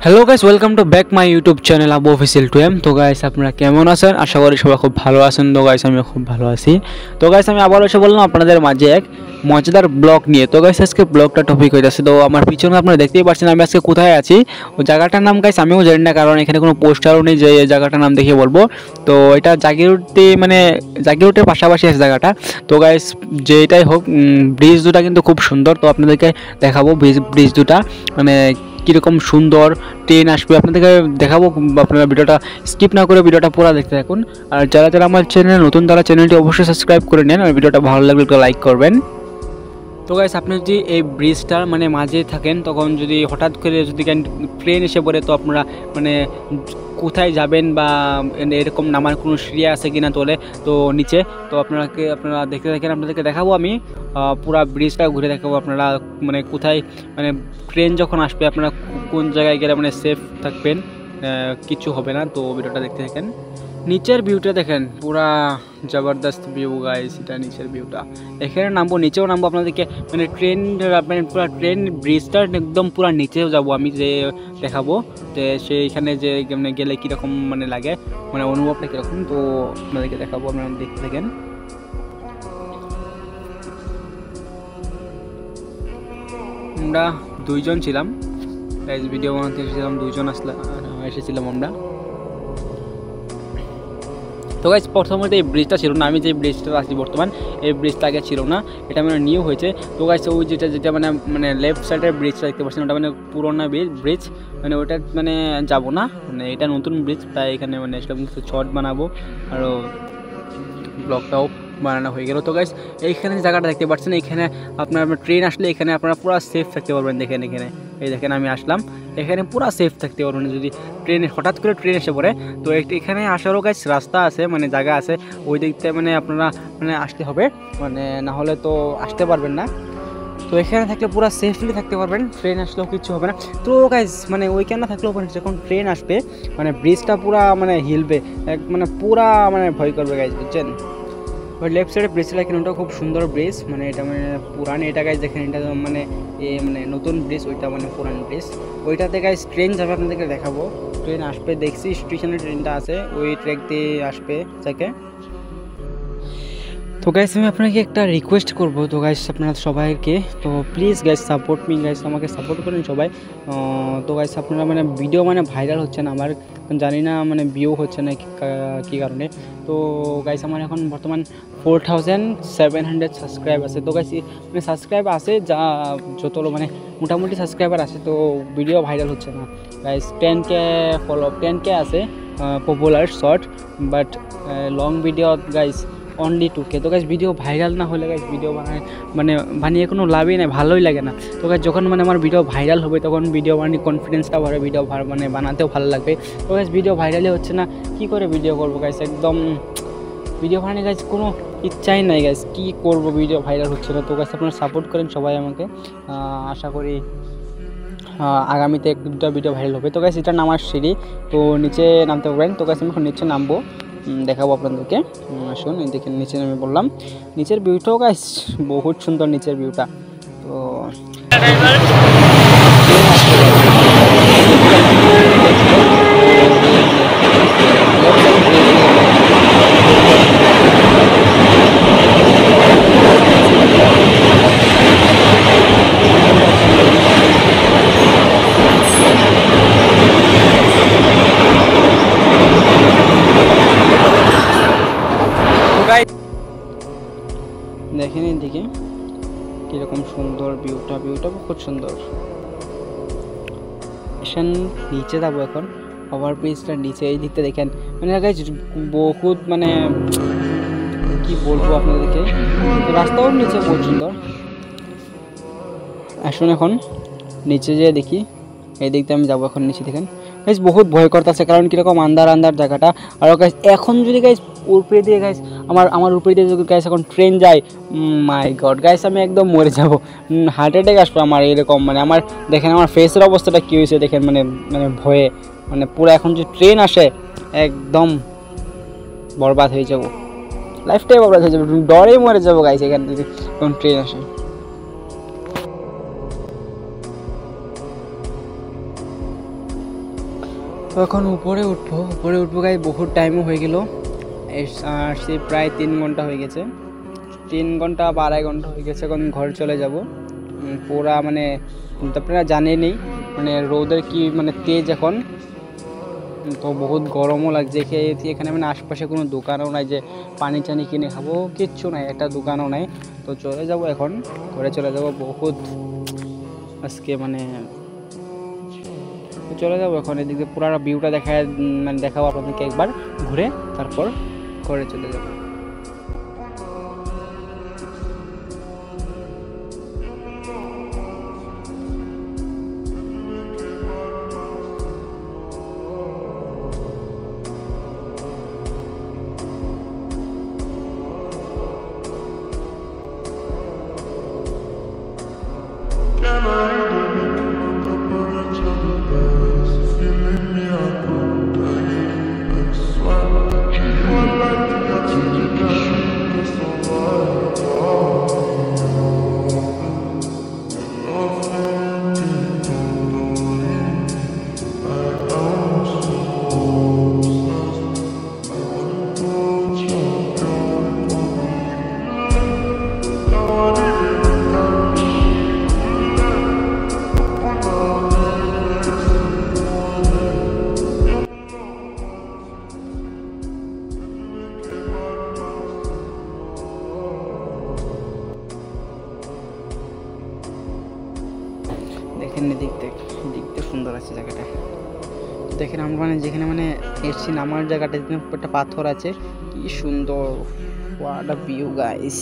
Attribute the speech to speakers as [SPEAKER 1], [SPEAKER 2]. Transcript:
[SPEAKER 1] Hello guys, welcome to back my YouTube channel Abu official 2M। তো guys আপনারা কেমন আছেন? আশা করি সবাই খুব ভালো আছেন। তো গাইস আমি খুব ভালো আছি। তো গাইস আমি আবার এসে বললাম আপনাদের মাঝে এক মজাদার ব্লগ নিয়ে। তো গাইস আজকে ব্লগটা টপিক হইতাছে, তো আমার পিছনে আপনারা দেখতেই পাচ্ছেন আমি আজকে কোথায় আছি। ওই জায়গাটার নাম গাইস আমিও জানি না, কারণ এখানে কোনো পোস্টারও নেই যে এই জায়গাটার নাম দেখে বলবো। তো এটা জাগিরোডে, মানে জাগিরোডের পাশাপাশি আছে জায়গাটা। তো গাইস যেটাই হোক, ব্রিজ দুটা কিন্তু খুব সুন্দর। তো আপনাদেরকে দেখাবো ব্রিজ দুটা মানে কীরকম সুন্দর। ট্রেন আসবে আপনাদেরকে দেখাবো, আপনারা ভিডিওটা স্কিপ না করে ভিডিওটা পুরো দেখতে থাকুন। আর যারা যারা আমার চ্যানেলে নতুন তারা চ্যানেলটি অবশ্যই সাবস্ক্রাইব করে নেন, আর ভিডিওটা ভালো লাগলে একটু লাইক করবেন। তো গাইস আপনি যদি এই ব্রিজটার মানে মাঝে থাকেন, তখন যদি হঠাৎ করে যদি ট্রেন এসে পড়ে, তো আপনারা মানে কোথায় যাবেন বা এরকম নামার কোনো সিঁড়ি আছে কিনা তোলে তো নিচে, তো আপনারা দেখতে থাকেন। আপনাদেরকে দেখাবো আমি পুরো ব্রিজটা ঘুরে দেখাবো। আপনারা মানে কোথায় মানে ট্রেন যখন আসবে আপনারা কোন জায়গায় গেলে মানে সেফ থাকবেন, কিছু হবে না। তো ভিডিওটা দেখতে থাকেন। নিচের ভিউটা দেখেন, পুরা জবরদস্ত ভিউ গাইস। এটা নিচের ভিউটা, এখানে নামবো, নিচেও নামবো আপনাদেরকে, মানে ট্রেন মানে পুরো ট্রেন ব্রিজটা একদম পুরো নিচেও যাব আমি, যে দেখাবো যে সেইখানে যে মানে গেলে কীরকম মানে লাগে, মানে অনুভবটা কীরকম, তো আপনাদেরকে দেখাবো। আপনারা দেখতে থাকেন। আমরা দুইজন ছিলাম গাইস, ভিডিও বানাতে এসেছিলাম, দুইজন এসেছিলাম আমরা। তো গাইস প্রথমত এই ব্রিজটা ছিল না, আমি যে ব্রিজটা আছি বর্তমান, এই ব্রিজটা আগে ছিল না, এটা মানে নিউ হয়েছে। তো গাইস ওই যেটা মানে লেফট সাইডের ব্রিজটা দেখতে পাচ্ছেন, ওটা মানে পুরোনো ব্রিজ, মানে ওটা মানে যাবো না, মানে এটা নতুন ব্রিজ, তাই এখানে মানে সেরকম কিছু শর্ট বানাবো, আরও ব্লগটাও বানানো হয়ে গেল। তো গাইস এইখানে জায়গাটা দেখতে পাচ্ছেন, এখানে আপনার ট্রেন আসলে এখানে আপনারা পুরো সেফ থাকতে পারবেন। দেখেন এখানে, এই দেখেন আমি আসলাম, এখানে পুরো সেফ থাকতে পারবেন। যদি হঠাৎ করে ট্রেন এসে পড়ে, তো এখানে আসারও গাইস রাস্তা আছে, মানে জায়গা আছে, ওই দিকতে মানে আপনারা মানে আসতে হবে, মানে না হলে তো আসতে পারবেন না। তো এখানে থাকলে পুরো সেফলি থাকতে পারবেন, ট্রেন আসলেও কিছু হবে না। তো গাইস মানে ওইখানে থাকলেও যখন ট্রেন আসবে মানে ব্রিজটা পুরা মানে হিলবে, মানে পুরা মানে ভয় করবে গাইস, বুঝছেন। ওই লেফট সাইডে ব্রিজটা দেখেন, ওটা খুব সুন্দর ব্রিজ, মানে এটা মানে পুরানো, এটা গাইস দেখেন, এটা মানে মানে নতুন ব্রিজ, ওইটা মানে পুরানো ব্রিজ। ওইটাতে গাইস ট্রেন যাবে, আপনাদেরকে দেখাবো। ট্রেন আসবে, দেখছি স্টেশনে ট্রেনটা আছে, ওই ট্রেক দিয়ে আসবে থেকে। তো গাইস আমি আপনাকে একটা রিকোয়েস্ট করব, তো গাইস আপনারা সবাইকে, তো please guys support me guys, আমাকে সাপোর্ট করেন সবাই। তো গাইস আপনারা মানে ভিডিও মানে ভাইরাল হচ্ছে না আমার, জানি না মানে ভিউ হচ্ছে না কী কারণে। তো গাইস আমার এখন বর্তমান 4700 সাবস্ক্রাইব আছে। তো গাইস মানে সাবস্ক্রাইব আছে যা যতগুলো মানে মোটামুটি সাবস্ক্রাইবার আছে, তো ভিডিও ভাইরাল হচ্ছে না গাইস। 10K আছে popular short, but long video guys only 2K। তো গাইস ভিডিও ভাইরাল না হলে গাইস ভিডিও বানিয়ে কোনো লাভই নেই, ভালোই লাগে না। তো গাইস যখন মানে আমার ভিডিও ভাইরাল হবে, তখন ভিডিও বানিয়ে কনফিডেন্সটা বাড়ে, ভিডিও মানে বানাতেও ভালো লাগবে। তো গাইস ভিডিও ভাইরালই হচ্ছে না, কী করে ভিডিও করবো গাইস, একদম ভিডিও বানিয়ে গাইস কোনো ইচ্ছাই নাই গাইস, কী করবো, ভিডিও ভাইরাল হচ্ছে না। তো গাইস আপনারা সাপোর্ট করেন সবাই আমাকে, আশা করি আগামীতে একটা ভিডিও ভাইরাল হবে। তো গাইস এটা নামার সিঁড়ি, তো নিচে নামতে পারবেন। তো গাইস আমি এখন নিচে নামবো, দেখাবো আপনাদেরকে। আসুন দেখেন নিচে আমি বললাম, নিচের ভিউটাও গাইস বহুত সুন্দর, নিচের ভিউটা। তো দেখেন এদিকে কীরকম সুন্দর ভিউটা খুব সুন্দর। নিচে যাবো এখন, ওভার ব্রিজটার নিচে এই দিকটা দেখেন, মানে গাইস বহুত মানে কি বলবো আপনাদেরকে, রাস্তাও নিচে বহুত সুন্দর। আসুন এখন নিচে যেয়ে দেখি, এই দিকটা আমি যাবো এখন নিচে। দেখেন গাইস বহুত ভয় করতেছে, কারণ কীরকম আন্ধার জায়গাটা। আর গাইস এখন যদি গাইস উপরে দিয়ে গাইস আমার উপরে দিয়ে যদি গাইস এখন ট্রেন যায়, মাই গড গাইস আমি একদম মরে যাবো, হার্ট অ্যাটাক আসবে আমার এরকম। মানে আমার দেখেন আমার ফেসের অবস্থাটা কী হয়েছে দেখেন, মানে ভয়ে মানে পুরো, এখন যদি ট্রেন আসে একদম বরবাদ হয়ে যাবো, লাইফটাই বরবাদ হয়ে যাবে, ডরেই মরে যাবো গাইস এখানে যদি এখন ট্রেন আসে। তো এখন উপরে উঠবো গাই, বহুত টাইমও হয়ে গেল, সে প্রায় 3 ঘন্টা হয়ে গেছে, 3 ঘন্টা বা 2.5 ঘন্টা হয়ে গেছে। এখন ঘর চলে যাব। পুরা মানে আপনারা জানেনই মানে রোদের কি মানে তেজ এখন, তো বহুত গরমও লাগছে। এখানে মানে আশপাশে কোনো দোকানও নাই যে পানি টানি কিনে খাবো, কিচ্ছু নাই, একটা দোকানও নাই। তো চলে যাব এখন, ঘরে চলে যাব। বহুত আজকে মানে চলে যাবো এখন। এদিকে পুরো ভিউটা মানে দেখাবো আপনাদেরকে একবার ঘুরে, তারপর ঘরে চলে যাবো। দেখেন দেখতে সুন্দর আছে জায়গাটা। দেখেন আমরা মানে যেখানে মানে এসছি নামার জায়গাটা একটা পাথর আছে, কি সুন্দর, হোয়াট আ ভিউ গাইস।